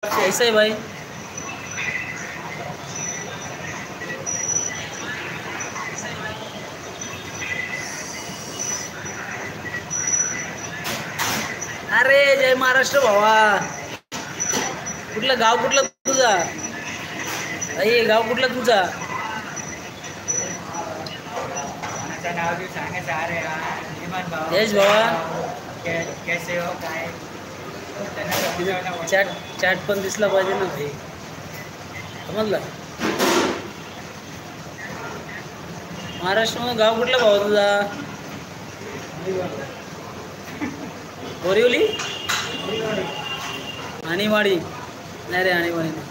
कैसे है भाई? अरे जय महाराष्ट्र भावा. कुठलं गाव, कुठलं तुझा? अरे गाव कुठलं तुझा? यश भावा. कैसे हो काय चॅट चॅट पण दिसला पाहिजे ना भाई, समजलं? महाराष्ट्रामध्ये गाव कुठलं भावा तुझा? बोरिवली, आणीवाडी. नाही रे, आणीवाडी नाही.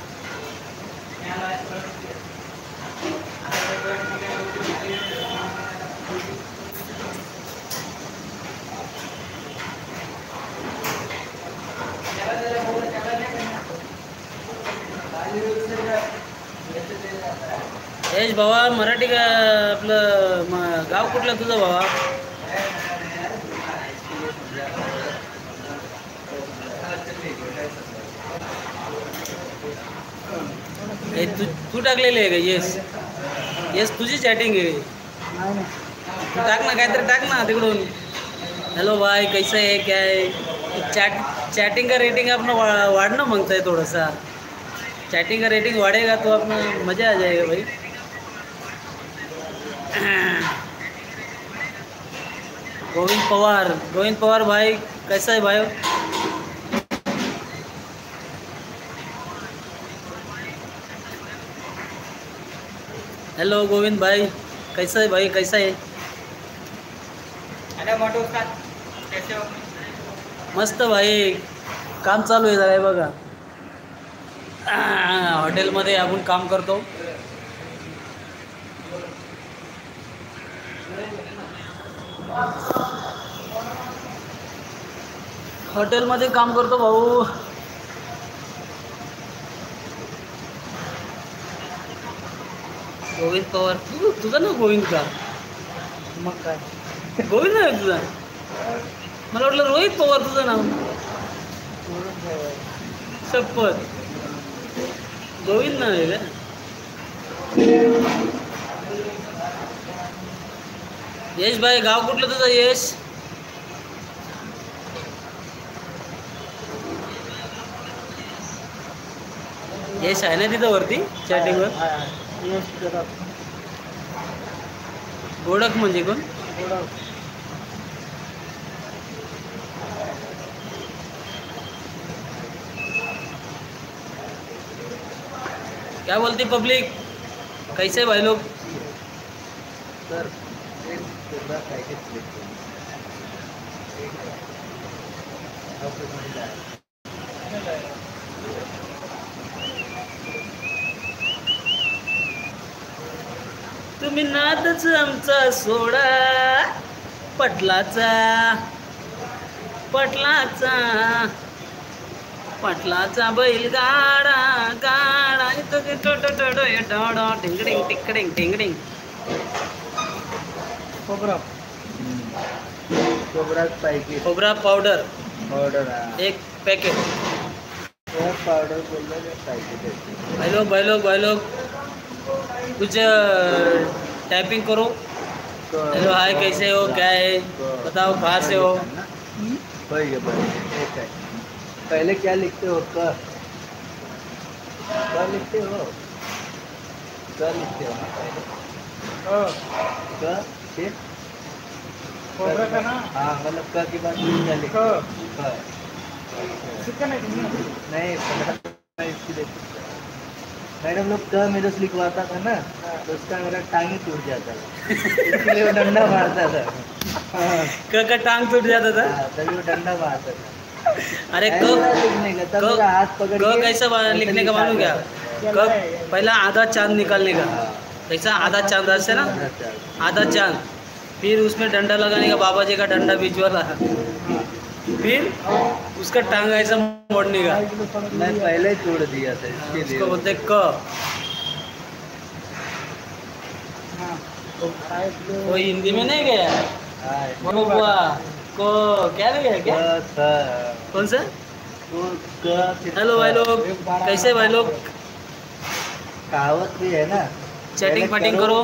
यश भावा, मराठी का आपलं गाव कुठलं तुझं भावा? हे तू टाकलेली आहे का? येस येस, तुझी चॅटिंग आहे. तू टाक ना, काहीतरी टाक ना तिकडून. हेलो भाई, कैसा है, क्या है? चैटिंग का रेटिंग अपना वाढ़ना मांगता है थोड़ा सा. चैटिंग का रेटिंग बढ़ेगा तो अपना मज़ा आ जाएगा भाई. गोविंद पवार भाई, कैसा है भाई? हेलो गोविंद भाई, कैसा है भाई, कैसा है? हेलो मोटू उस्ताद, कैसे हो? मस्त भाई. काम चालू आहे जरा, हे बघा. हॉटेलमध्ये आपण काम करतो. हॉटेलमध्ये काम करतो भाऊ. गोविंद पवार. तुझं ना गोविंद का? मग काय गोविंद आहे तुझा? मला वाटलं रोहित पवार तुझं नाव. शपथ, गोविंद नाव आहे का? यश भाई, गाव कुठलं तुझं यश? यश आहे ना तिथं वरती चॅटिंगवर? गोडक म्हणजे कोण? क्या बोलती पब्लिक, कैसे भाई लोग? सर तुम्ही नादच आमचा सोडा, पटलाचा पटलाचा पटलाचा बैलगाडा गाडा. टिंगडिंग टिंगडिंग टिंगडिंग. खोबरा पावडर एक पैकेट. पाउडर बोल पैकेट. भाई लोग कुछ टाइपिंग करो. हेलो हाय, कैसे हो, क्या है, बताओ कहाँ से हो? पहले क्या लिखते हो? क लिखते हो? क लिखते हो ना पहले? क फिर का ना? हाँ, मतलब क के बाद क्या लिखते हो? नहीं, इसकी देखो मैडम लोग क मेरे से लिखवाता था ना, तो उसका मेरा टांग ही टूट जाता था. इसलिए वो डंडा मारता था. क का टांग टूट जाता था. तभी वो डंडा मारता था. अरे लिखने का तब मेरा हाथ पकड़ क के कैसा लिखने का मालूम क्या? क पहला आधा चांद निकालने का. कैसा आधा चांद से ना, आधा चांद. फिर उसमें डंडा लगाने का, बाबा जी का डंडा बीच वाला. फिर उसका टांग ऐसा मोड़ने का. मैं पहले ही तोड़ दिया था इसके लिए. उसको बोलते क. कोई हिंदी में नहीं गया? को क्या नहीं गया क्या? कौन सा? तो क फिर हेलो भाई लोग, कैसे भाई लोग? कहावत भी है ना, चैटिंग पहले फटिंग करो, करो।